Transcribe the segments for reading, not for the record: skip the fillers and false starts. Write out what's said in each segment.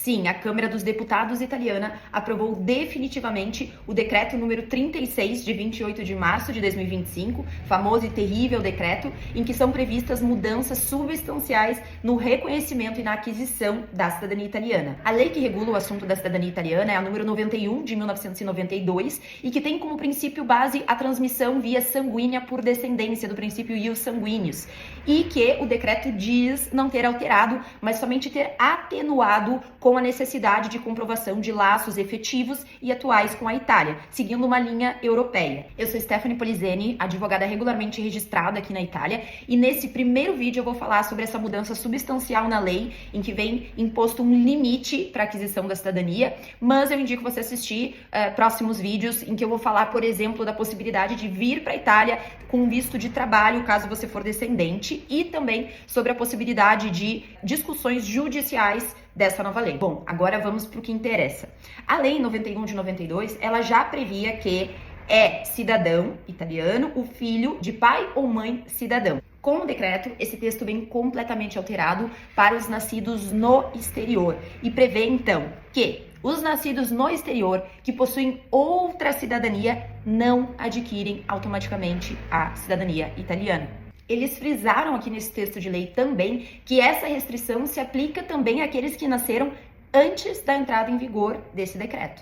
Sim, a Câmara dos Deputados italiana aprovou definitivamente o decreto número 36 de 28 de março de 2025, famoso e terrível decreto, em que são previstas mudanças substanciais no reconhecimento e na aquisição da cidadania italiana. A lei que regula o assunto da cidadania italiana é a número 91 de 1992 e que tem como princípio base a transmissão via sanguínea por descendência do princípio ius sanguinis, e que o decreto diz não ter alterado, mas somente ter atenuado com a necessidade de comprovação de laços efetivos e atuais com a Itália, seguindo uma linha europeia. Eu sou Stephanie Polizeni, advogada regularmente registrada aqui na Itália, e nesse primeiro vídeo eu vou falar sobre essa mudança substancial na lei, em que vem imposto um limite para a aquisição da cidadania, mas eu indico você assistir próximos vídeos em que eu vou falar, por exemplo, da possibilidade de vir para a Itália com visto de trabalho, caso você for descendente, e também sobre a possibilidade de discussões judiciais dessa nova lei. Bom, agora vamos para o que interessa. A lei 91 de 92, ela já previa que é cidadão italiano o filho de pai ou mãe cidadão. Com o decreto, esse texto vem completamente alterado para os nascidos no exterior e prevê, então, que os nascidos no exterior que possuem outra cidadania não adquirem automaticamente a cidadania italiana. Eles frisaram aqui nesse texto de lei também que essa restrição se aplica também àqueles que nasceram antes da entrada em vigor desse decreto.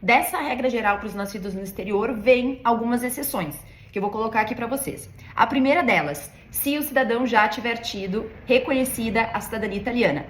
Dessa regra geral para os nascidos no exterior, vem algumas exceções, que eu vou colocar aqui para vocês. A primeira delas, se o cidadão já tiver tido reconhecida a cidadania italiana,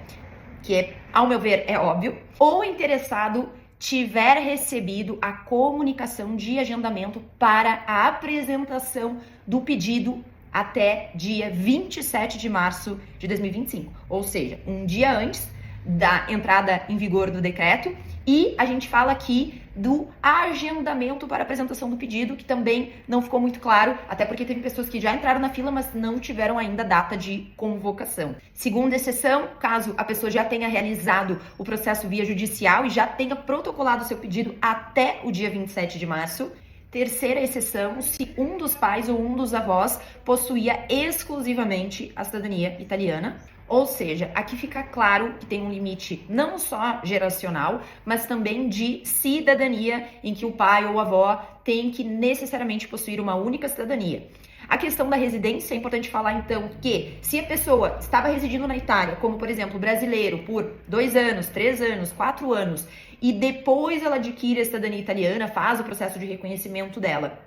que, ao meu ver, é óbvio, ou o interessado tiver recebido a comunicação de agendamento para a apresentação do pedido até dia 27 de março de 2025, ou seja, um dia antes da entrada em vigor do decreto, e a gente fala aqui do agendamento para apresentação do pedido, que também não ficou muito claro, até porque teve pessoas que já entraram na fila, mas não tiveram ainda data de convocação. Segunda exceção, caso a pessoa já tenha realizado o processo via judicial e já tenha protocolado o seu pedido até o dia 27 de março. Terceira exceção, se um dos pais ou um dos avós possuía exclusivamente a cidadania italiana. Ou seja, aqui fica claro que tem um limite não só geracional, mas também de cidadania, em que o pai ou a avó tem que necessariamente possuir uma única cidadania. A questão da residência, é importante falar então que se a pessoa estava residindo na Itália, como por exemplo brasileiro, por 2 anos, 3 anos, 4 anos, e depois ela adquire a cidadania italiana, faz o processo de reconhecimento dela,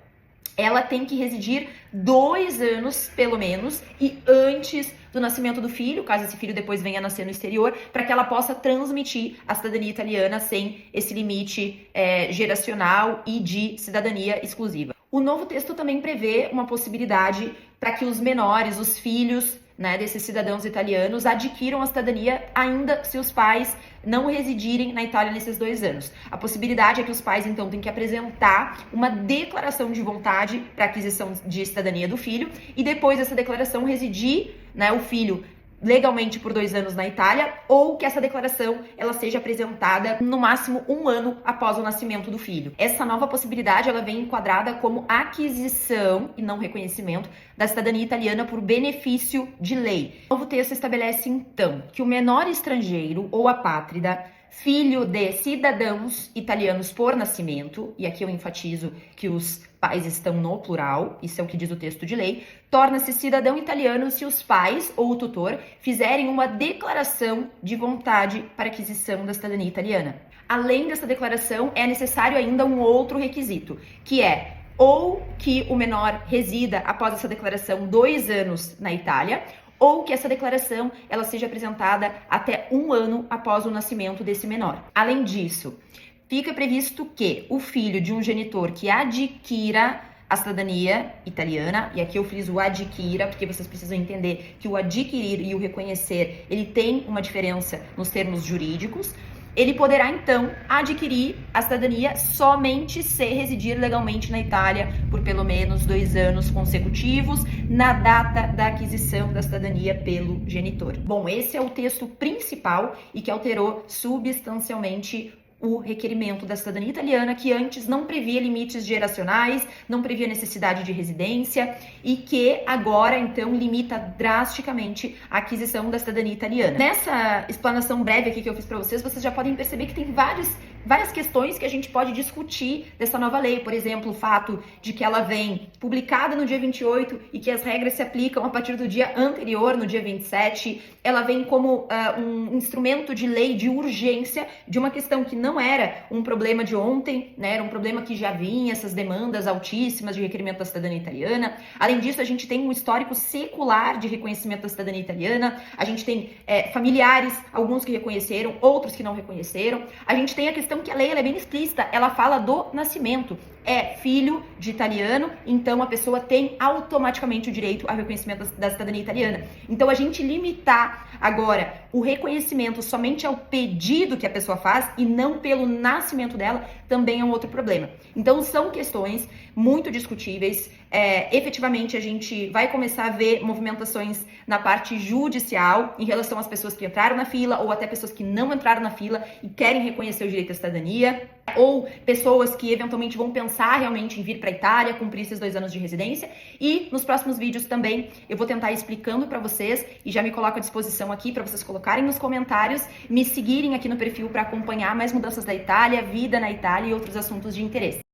ela tem que residir 2 anos, pelo menos, e antes do nascimento do filho, caso esse filho depois venha a nascer no exterior, para que ela possa transmitir a cidadania italiana sem esse limite geracional e de cidadania exclusiva. O novo texto também prevê uma possibilidade para que os menores, os filhos, desses cidadãos italianos, adquiram a cidadania ainda se os pais não residirem na Itália nesses 2 anos. A possibilidade é que os pais, então, têm que apresentar uma declaração de vontade para aquisição de cidadania do filho e depois dessa declaração residir, o filho legalmente por 2 anos na Itália, ou que essa declaração ela seja apresentada no máximo 1 ano após o nascimento do filho. Essa nova possibilidade ela vem enquadrada como aquisição e não reconhecimento da cidadania italiana por benefício de lei. O novo texto estabelece então que o menor estrangeiro ou apátrida, filho de cidadãos italianos por nascimento, e aqui eu enfatizo que os pais estão no plural, isso é o que diz o texto de lei, torna-se cidadão italiano se os pais ou o tutor fizerem uma declaração de vontade para aquisição da cidadania italiana. Além dessa declaração, é necessário ainda um outro requisito, que é ou que o menor resida após essa declaração 2 anos na Itália, ou que essa declaração ela seja apresentada até 1 ano após o nascimento desse menor. Além disso, fica previsto que o filho de um genitor que adquira a cidadania italiana, e aqui eu friso adquira, porque vocês precisam entender que o adquirir e o reconhecer, ele tem uma diferença nos termos jurídicos, ele poderá então adquirir a cidadania somente se residir legalmente na Itália por pelo menos 2 anos consecutivos na data da aquisição da cidadania pelo genitor. Bom, esse é o texto principal e que alterou substancialmente o requerimento da cidadania italiana, que antes não previa limites geracionais, não previa necessidade de residência e que agora, então, limita drasticamente a aquisição da cidadania italiana. Nessa explanação breve aqui que eu fiz para vocês, vocês já podem perceber que tem várias questões que a gente pode discutir dessa nova lei. Por exemplo, o fato de que ela vem publicada no dia 28 e que as regras se aplicam a partir do dia anterior, no dia 27. Ela vem como um instrumento de lei de urgência de uma questão que não era um problema de ontem, né? Era um problema que já vinha, essas demandas altíssimas de requerimento da cidadania italiana. Além disso, a gente tem um histórico secular de reconhecimento da cidadania italiana. A gente tem familiares, alguns que reconheceram, outros que não reconheceram. A gente tem a questão que a lei ela é bem explícita, ela fala do nascimento. É filho de italiano, então a pessoa tem automaticamente o direito ao reconhecimento da cidadania italiana. Então a gente limitar agora o reconhecimento somente ao pedido que a pessoa faz e não pelo nascimento dela também é um outro problema. Então são questões muito discutíveis. Efetivamente a gente vai começar a ver movimentações na parte judicial em relação às pessoas que entraram na fila ou até pessoas que não entraram na fila e querem reconhecer o direito à cidadania, ou pessoas que eventualmente vão pensar realmente em vir para a Itália, cumprir esses 2 anos de residência. E nos próximos vídeos também eu vou tentar ir explicando para vocês e já me coloco à disposição aqui para vocês colocarem nos comentários, me seguirem aqui no perfil para acompanhar mais mudanças da Itália, vida na Itália e outros assuntos de interesse.